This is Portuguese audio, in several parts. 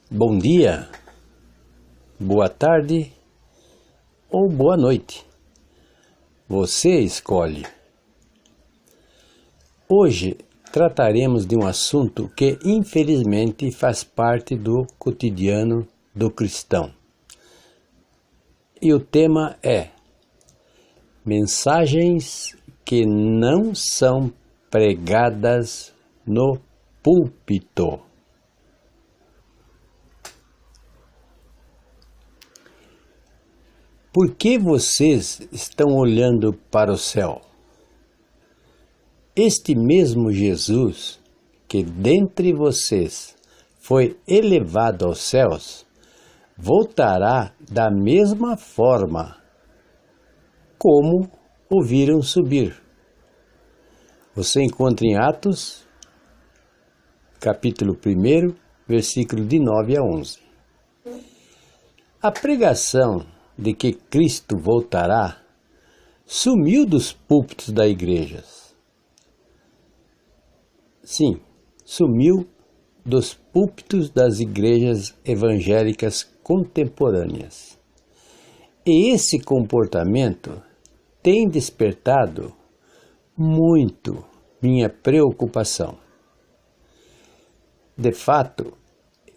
Bom dia, boa tarde ou boa noite. Você escolhe. Hoje trataremos de um assunto que infelizmente faz parte do cotidiano do cristão. E o tema é mensagens que não são pregadas no púlpito. Por que vocês estão olhando para o céu? Este mesmo Jesus, que dentre vocês foi elevado aos céus, voltará da mesma forma como o viram subir. Você encontra em Atos, capítulo 1, versículo de 9 a 11. A pregação de que Cristo voltará sumiu dos púlpitos das igrejas. Sim, sumiu dos púlpitos das igrejas evangélicas contemporâneas. E esse comportamento tem despertado muito minha preocupação. De fato,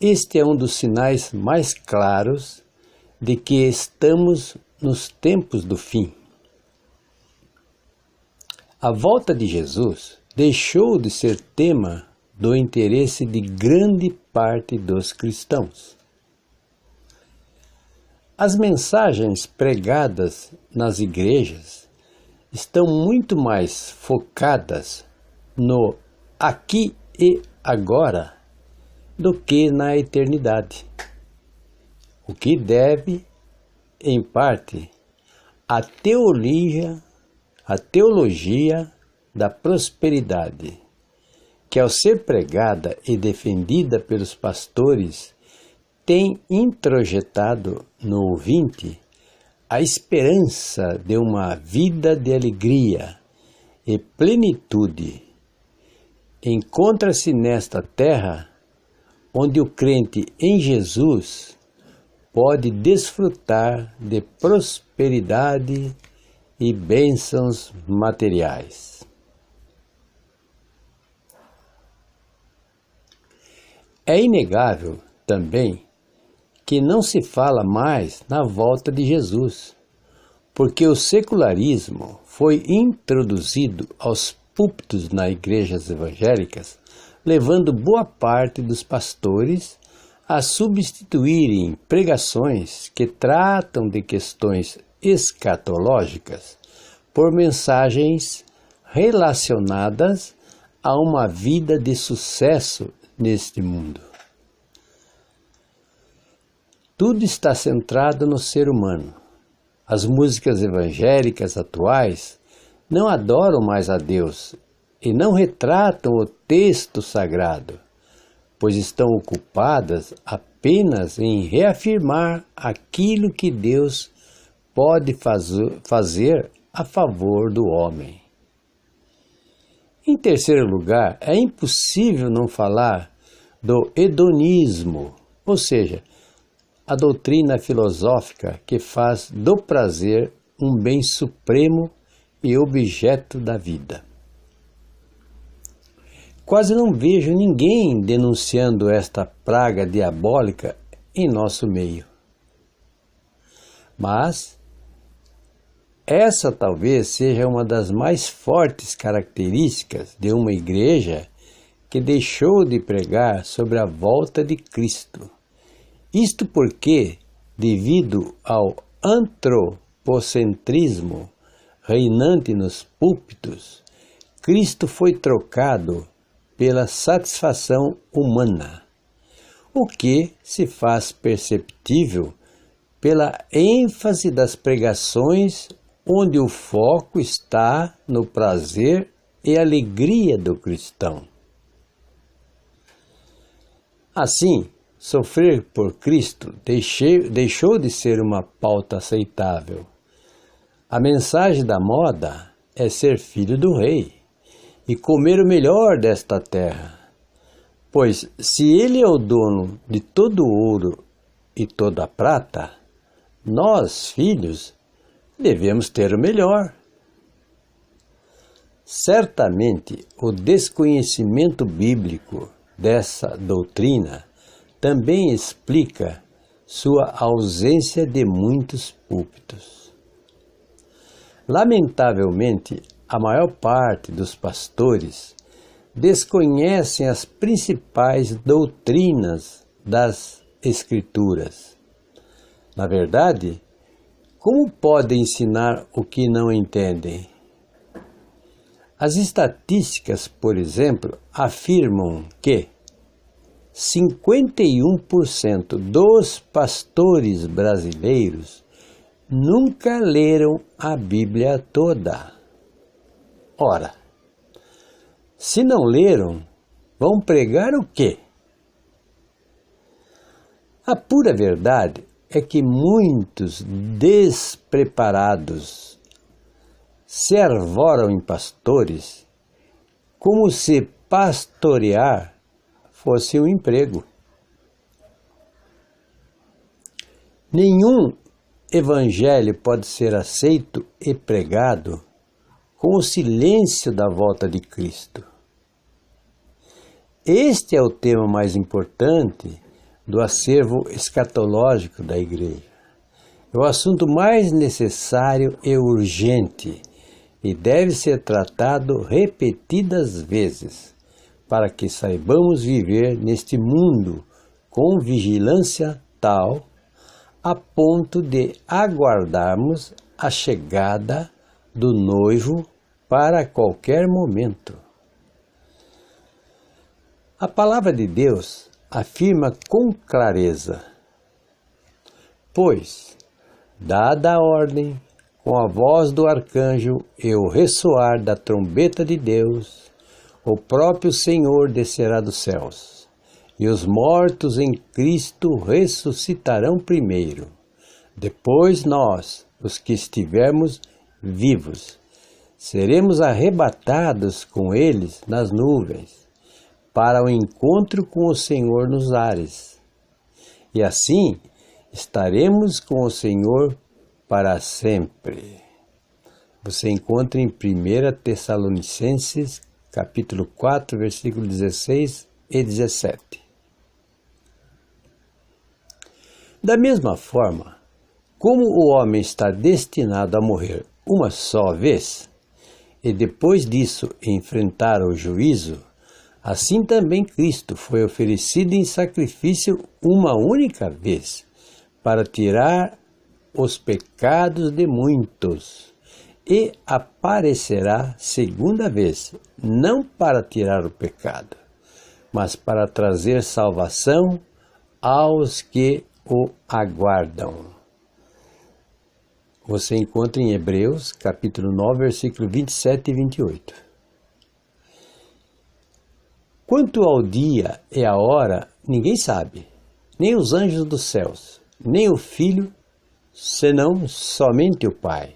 este é um dos sinais mais claros de que estamos nos tempos do fim. A volta de Jesus deixou de ser tema do interesse de grande parte dos cristãos. As mensagens pregadas nas igrejas estão muito mais focadas no aqui e agora do que na eternidade, o que deve, em parte, à teologia da prosperidade, que ao ser pregada e defendida pelos pastores, tem introjetado no ouvinte a esperança de uma vida de alegria e plenitude. Encontra-se nesta terra onde o crente em Jesus pode desfrutar de prosperidade e bênçãos materiais. É inegável também que não se fala mais na volta de Jesus, porque o secularismo foi introduzido aos púlpitos nas igrejas evangélicas, levando boa parte dos pastores a substituírem pregações que tratam de questões escatológicas por mensagens relacionadas a uma vida de sucesso neste mundo. Tudo está centrado no ser humano. As músicas evangélicas atuais não adoram mais a Deus e não retratam o texto sagrado, pois estão ocupadas apenas em reafirmar aquilo que Deus pode fazer a favor do homem. Em terceiro lugar, é impossível não falar do hedonismo, ou seja, a doutrina filosófica que faz do prazer um bem supremo e objeto da vida. Quase não vejo ninguém denunciando esta praga diabólica em nosso meio. Mas essa talvez seja uma das mais fortes características de uma igreja que deixou de pregar sobre a volta de Cristo. Isto porque, devido ao antropocentrismo reinante nos púlpitos, Cristo foi trocado pela satisfação humana, o que se faz perceptível pela ênfase das pregações onde o foco está no prazer e alegria do cristão. Assim, sofrer por Cristo deixou de ser uma pauta aceitável. A mensagem da moda é ser filho do rei e comer o melhor desta terra. Pois se ele é o dono de todo o ouro e toda a prata, nós, filhos, devemos ter o melhor. Certamente, o desconhecimento bíblico dessa doutrina também explica sua ausência de muitos púlpitos. Lamentavelmente, a maior parte dos pastores desconhecem as principais doutrinas das Escrituras. Na verdade, como podem ensinar o que não entendem? As estatísticas, por exemplo, afirmam que 51% dos pastores brasileiros nunca leram a Bíblia toda. Ora, se não leram, vão pregar o quê? A pura verdade é que muitos despreparados se arvoram em pastores como se pastorear fosse um emprego. Nenhum evangelho pode ser aceito e pregado com o silêncio da volta de Cristo. Este é o tema mais importante do acervo escatológico da Igreja. É o assunto mais necessário e urgente e deve ser tratado repetidas vezes para que saibamos viver neste mundo com vigilância tal a ponto de aguardarmos a chegada do noivo para qualquer momento. A palavra de Deus afirma com clareza: pois, dada a ordem, com a voz do arcanjo e o ressoar da trombeta de Deus, o próprio Senhor descerá dos céus, e os mortos em Cristo ressuscitarão primeiro. Depois nós, os que estivermos vivos, seremos arrebatados com eles nas nuvens, para o encontro com o Senhor nos ares. E assim estaremos com o Senhor para sempre. Você encontra em 1 Tessalonicenses, capítulo 4, versículo 16 e 17. Da mesma forma, como o homem está destinado a morrer uma só vez, e depois disso enfrentar o juízo, assim também Cristo foi oferecido em sacrifício uma única vez, para tirar os pecados de muitos, e aparecerá segunda vez, não para tirar o pecado, mas para trazer salvação aos que o aguardam. Você encontra em Hebreus, capítulo 9, versículo 27 e 28. Quanto ao dia e a hora, ninguém sabe, nem os anjos dos céus, nem o Filho, senão somente o Pai.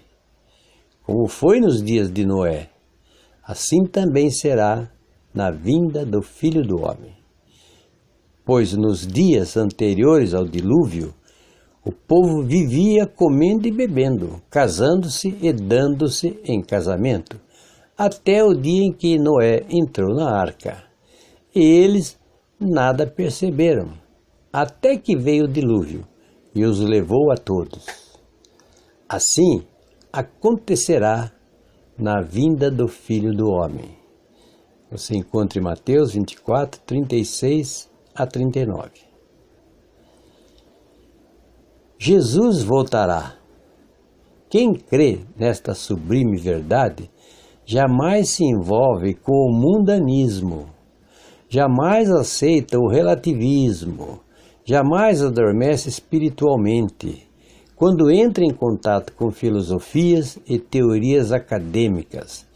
Como foi nos dias de Noé, assim também será na vinda do Filho do Homem. Pois nos dias anteriores ao dilúvio, o povo vivia comendo e bebendo, casando-se e dando-se em casamento, até o dia em que Noé entrou na arca. E eles nada perceberam, até que veio o dilúvio e os levou a todos. Assim acontecerá na vinda do Filho do Homem. Você encontra em Mateus 24, 36 a 39. Jesus voltará. Quem crê nesta sublime verdade jamais se envolve com o mundanismo, jamais aceita o relativismo, jamais adormece espiritualmente. Quando entra em contato com filosofias e teorias acadêmicas,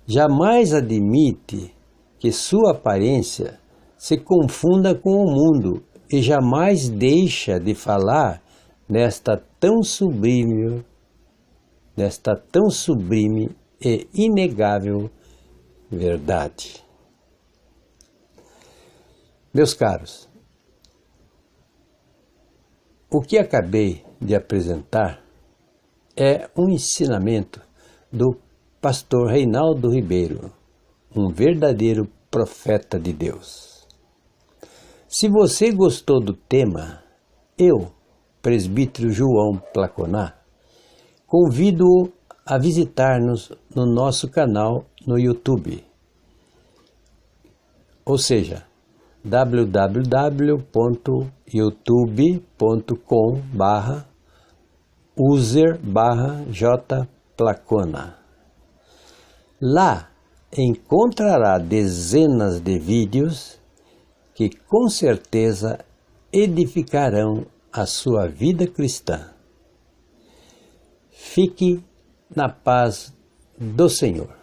jamais admite que sua aparência se confunda com o mundo e jamais deixa de falar nesta tão sublime e inegável verdade. Meus caros, o que acabei de apresentar é um ensinamento do pastor Reinaldo Ribeiro, um verdadeiro profeta de Deus. Se você gostou do tema, eu, presbítero João Placoná, convido-o a visitar-nos no nosso canal no YouTube, ou seja, www.youtube.com/user/jplacona. Lá encontrará dezenas de vídeos que com certeza edificarão a sua vida cristã. Fique na paz do Senhor.